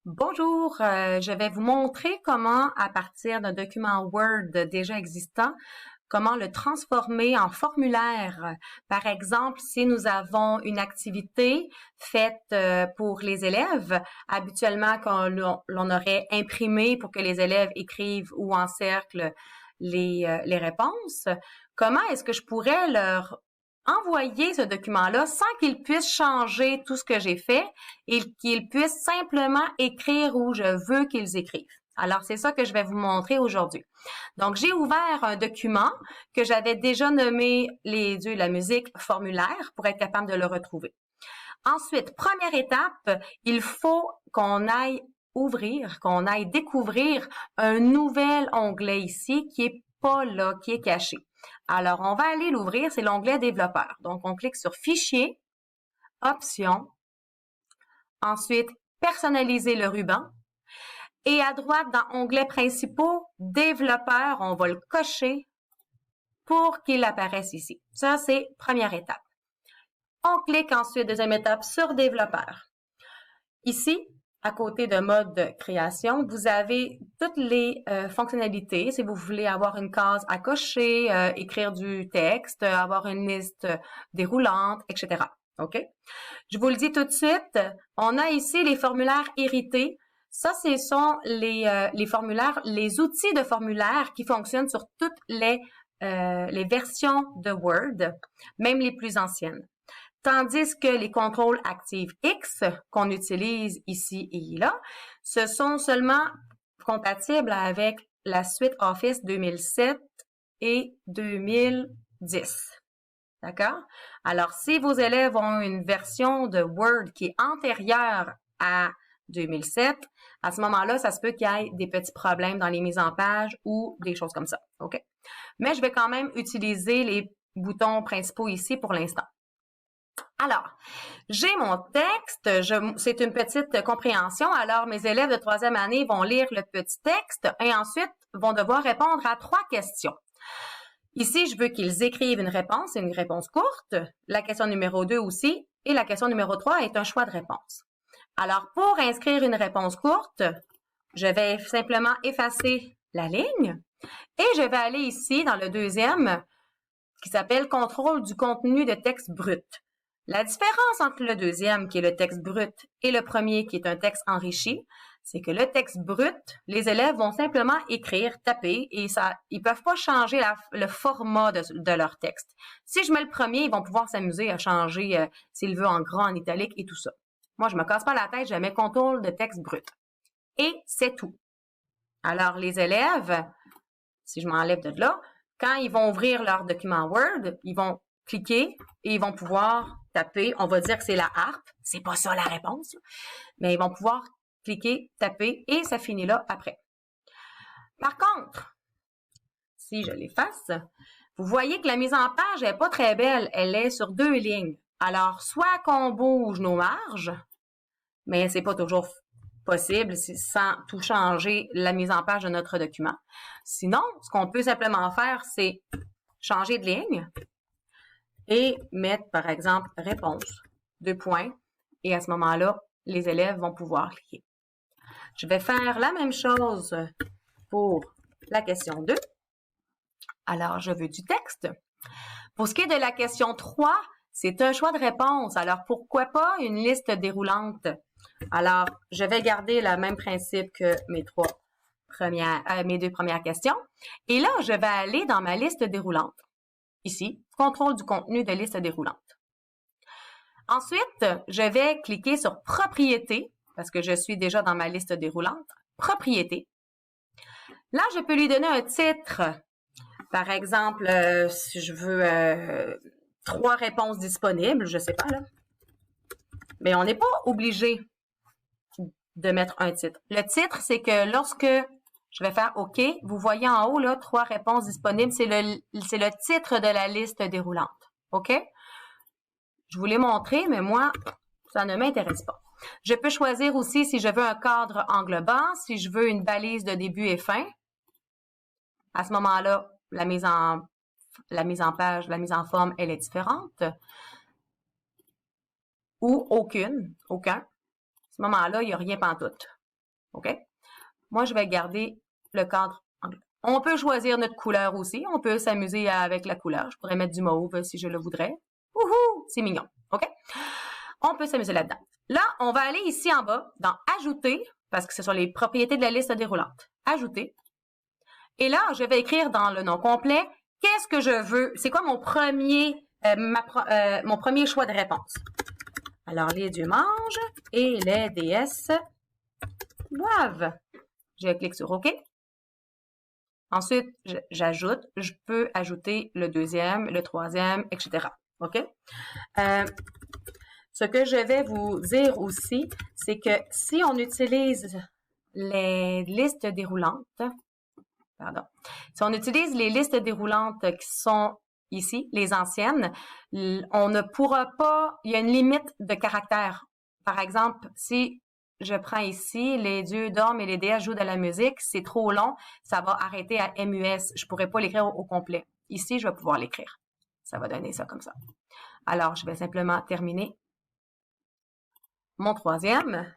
Bonjour, je vais vous montrer comment, à partir d'un document Word déjà existant, comment le transformer en formulaire. Par exemple, si nous avons une activité faite pour les élèves, habituellement l'on aurait imprimé pour que les élèves écrivent ou encerclent les réponses, comment est-ce que je pourrais leur envoyer ce document-là sans qu'ils puissent changer tout ce que j'ai fait et qu'ils puissent simplement écrire où je veux qu'ils écrivent. Alors, c'est ça que je vais vous montrer aujourd'hui. Donc, j'ai ouvert un document que j'avais déjà nommé Les dieux de la musique formulaire pour être capable de le retrouver. Ensuite, première étape, il faut qu'on aille découvrir un nouvel onglet ici qui est pas là, qui est caché. Alors, on va aller l'ouvrir, c'est l'onglet développeur. Donc, on clique sur Fichier, Options, ensuite personnaliser le ruban. Et à droite, dans Onglets principaux, Développeur, on va le cocher pour qu'il apparaisse ici. Ça, c'est première étape. On clique ensuite, deuxième étape, sur Développeur. Ici, à côté de mode de création, vous avez toutes les fonctionnalités. Si vous voulez avoir une case à cocher, écrire du texte, avoir une liste déroulante, etc. OK? Je vous le dis tout de suite, on a ici les formulaires hérités. Ça, ce sont les formulaires, les outils de formulaire qui fonctionnent sur toutes les versions de Word, même les plus anciennes. Tandis que les contrôles Active X qu'on utilise ici et là, ce sont seulement compatibles avec la suite Office 2007 et 2010. D'accord? Alors, si vos élèves ont une version de Word qui est antérieure à 2007, à ce moment-là, ça se peut qu'il y ait des petits problèmes dans les mises en page ou des choses comme ça. OK? Mais je vais quand même utiliser les boutons principaux ici pour l'instant. Alors, j'ai mon texte, c'est une petite compréhension, alors mes élèves de troisième année vont lire le petit texte et ensuite vont devoir répondre à 3 questions. Ici, je veux qu'ils écrivent une réponse courte, la question numéro 2 aussi, et la question numéro 3 est un choix de réponse. Alors, pour inscrire une réponse courte, je vais simplement effacer la ligne et je vais aller ici dans le deuxième qui s'appelle « Contrôle du contenu de texte brut ». La différence entre le deuxième, qui est le texte brut, et le premier, qui est un texte enrichi, c'est que le texte brut, les élèves vont simplement écrire, taper, et ils peuvent pas changer le format de leur texte. Si je mets le premier, ils vont pouvoir s'amuser à changer s'ils veulent en gras, en italique et tout ça. Moi, je me casse pas la tête, je mets contrôle de texte brut. Et c'est tout. Alors, les élèves, si je m'enlève de là, quand ils vont ouvrir leur document Word, ils vont cliquer et ils vont pouvoir taper. On va dire que c'est la harpe. C'est pas ça la réponse. Mais ils vont pouvoir cliquer, taper et ça finit là après. Par contre, si je l'efface, vous voyez que la mise en page n'est pas très belle. Elle est sur 2 lignes. Alors, soit qu'on bouge nos marges, mais c'est pas toujours possible sans tout changer la mise en page de notre document. Sinon, ce qu'on peut simplement faire, c'est changer de ligne et mettre, par exemple, réponse, 2 points, et à ce moment-là, les élèves vont pouvoir cliquer. Je vais faire la même chose pour la question 2. Alors, je veux du texte. Pour ce qui est de la question 3, c'est un choix de réponse. Alors, pourquoi pas une liste déroulante? Alors, je vais garder le même principe que mes 2 premières questions. Et là, je vais aller dans ma liste déroulante. Ici, contrôle du contenu de liste déroulante. Ensuite, je vais cliquer sur Propriétés, parce que je suis déjà dans ma liste déroulante. Propriétés. Là, je peux lui donner un titre. Par exemple, si je veux 3 réponses disponibles, je sais pas là. Mais on n'est pas obligé de mettre un titre. Le titre, c'est que lorsque je vais faire OK, vous voyez en haut, là, 3 réponses disponibles. C'est le titre de la liste déroulante. OK? Je vous l'ai montré, mais moi, ça ne m'intéresse pas. Je peux choisir aussi si je veux un cadre englobant, si je veux une balise de début et fin. À ce moment-là, la mise en page, la mise en forme, elle est différente. Ou aucun. À ce moment-là, il n'y a rien pantoute. OK? Moi, je vais garder le cadre anglais. On peut choisir notre couleur aussi. On peut s'amuser avec la couleur. Je pourrais mettre du mauve si je le voudrais. Wouhou! C'est mignon. OK? On peut s'amuser là-dedans. Là, on va aller ici en bas dans Ajouter, parce que ce sont les propriétés de la liste déroulante. Ajouter. Et là, je vais écrire dans le nom complet, qu'est-ce que je veux? C'est quoi mon premier, mon premier choix de réponse? Alors, les dieux mangent et les déesses boivent. Je clique sur OK. Ensuite, j'ajoute. Je peux ajouter le deuxième, le troisième, etc. OK? Ce que je vais vous dire aussi, c'est que si on utilise les listes déroulantes, si on utilise les listes déroulantes qui sont ici, les anciennes, on ne pourra pas, il y a une limite de caractères. Par exemple, si je prends ici, les dieux dorment et les déesses jouent de la musique, c'est trop long, ça va arrêter à MUS. Je pourrais pas l'écrire au complet. Ici, je vais pouvoir l'écrire. Ça va donner ça comme ça. Alors, je vais simplement terminer mon troisième.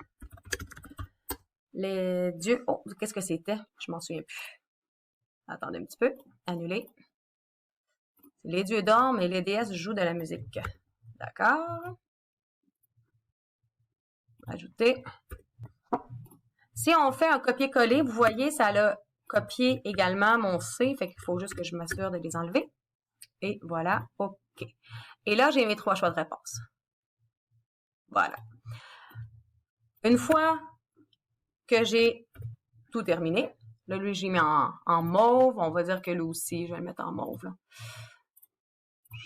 Les dieux, oh, qu'est-ce que c'était? Je m'en souviens plus. Attendez un petit peu. Annuler. Les dieux dorment et les déesses jouent de la musique. D'accord. Ajouter. Si on fait un copier-coller, vous voyez, ça a copié également mon C, fait qu'il faut juste que je m'assure de les enlever. Et voilà, OK. Et là, j'ai mes 3 choix de réponse. Voilà. Une fois que j'ai tout terminé, là, lui, j'ai mis en mauve. On va dire que lui aussi, je vais le mettre en mauve, là.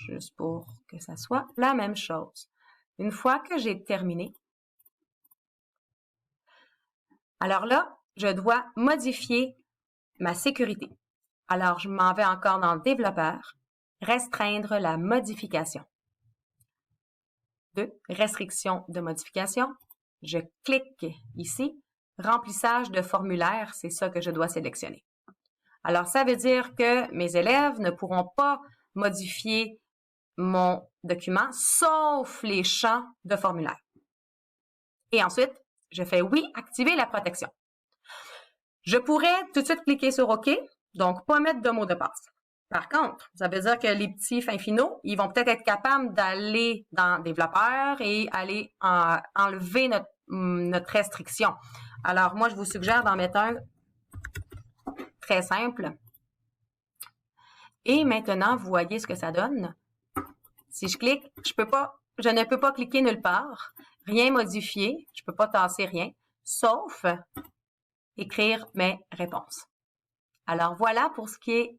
Juste pour que ça soit la même chose. Une fois que j'ai terminé, alors là, je dois modifier ma sécurité. Alors, je m'en vais encore dans le développeur, restreindre la modification. 2. Restriction de modification. Je clique ici, remplissage de formulaire, c'est ça que je dois sélectionner. Alors, ça veut dire que mes élèves ne pourront pas modifier mon document, sauf les champs de formulaire. Et ensuite, je fais oui, activer la protection. Je pourrais tout de suite cliquer sur OK, donc pas mettre de mot de passe. Par contre, ça veut dire que les petits fins finaux, ils vont peut-être être capables d'aller dans développeur et aller enlever notre restriction. Alors, moi, je vous suggère d'en mettre un très simple. Et maintenant, vous voyez ce que ça donne. Si je clique, je ne peux pas cliquer nulle part, rien modifier, je ne peux pas tasser rien, sauf écrire mes réponses. Alors voilà pour ce qui est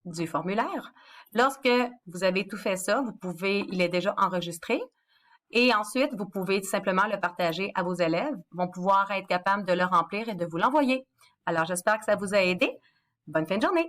du formulaire. Lorsque vous avez tout fait ça, il est déjà enregistré. Et ensuite, vous pouvez tout simplement le partager à vos élèves. Ils vont pouvoir être capables de le remplir et de vous l'envoyer. Alors, j'espère que ça vous a aidé. Bonne fin de journée!